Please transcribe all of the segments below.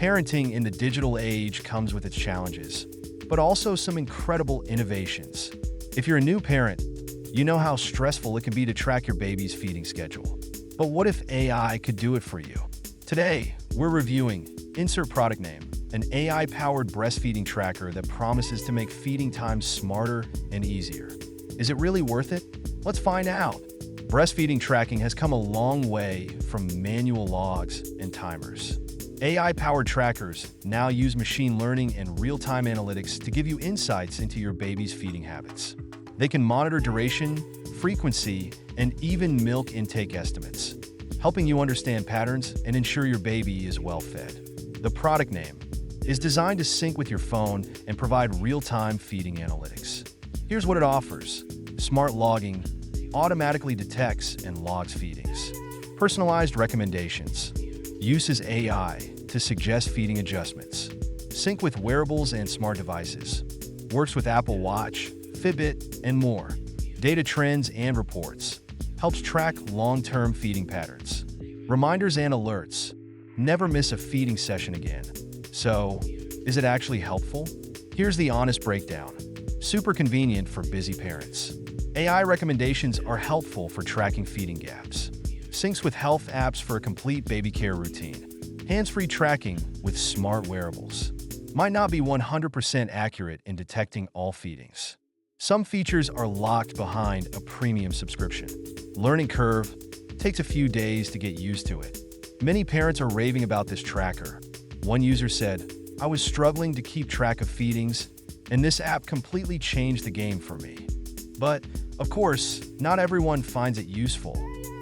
Parenting in the digital age comes with its challenges, but also some incredible innovations. If you're a new parent, you know how stressful it can be to track your baby's feeding schedule. But what if AI could do it for you? Today, we're reviewing, insert product name, an AI-powered breastfeeding tracker that promises to make feeding times smarter and easier. Is it really worth it? Let's find out. Breastfeeding tracking has come a long way from manual logs and timers. AI-powered trackers now use machine learning and real-time analytics to give you insights into your baby's feeding habits. They can monitor duration, frequency, and even milk intake estimates, helping you understand patterns and ensure your baby is well fed. The product name is designed to sync with your phone and provide real-time feeding analytics. Here's what it offers. Smart logging automatically detects and logs feedings. Personalized recommendations. Uses AI to suggest feeding adjustments. Sync with wearables and smart devices. Works with Apple Watch, Fitbit, and more. Data trends and reports. Helps track long-term feeding patterns. Reminders and alerts. Never miss a feeding session again. So, is it actually helpful? Here's the honest breakdown. Super convenient for busy parents. AI recommendations are helpful for tracking feeding gaps. Syncs with health apps for a complete baby care routine. Hands-free tracking with smart wearables. Might not be 100% accurate in detecting all feedings. Some features are locked behind a premium subscription. Learning curve takes a few days to get used to it. Many parents are raving about this tracker. One user said, "I was struggling to keep track of feedings, and this app completely changed the game for me." But, of course, not everyone finds it useful.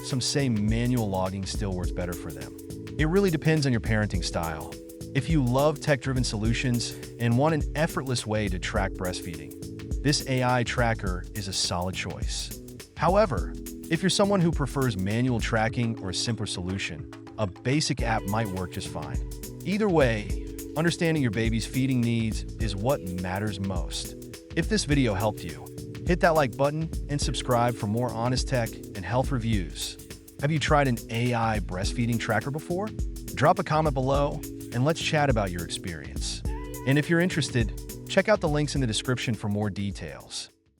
Some say manual logging still works better for them. It really depends on your parenting style. If you love tech-driven solutions and want an effortless way to track breastfeeding, this AI tracker is a solid choice. However, if you're someone who prefers manual tracking or a simpler solution, a basic app might work just fine. Either way, understanding your baby's feeding needs is what matters most. If this video helped you, hit that like button and subscribe for more honest tech and health reviews. Have you tried an AI breastfeeding tracker before? Drop a comment below and let's chat about your experience. And if you're interested, check out the links in the description for more details.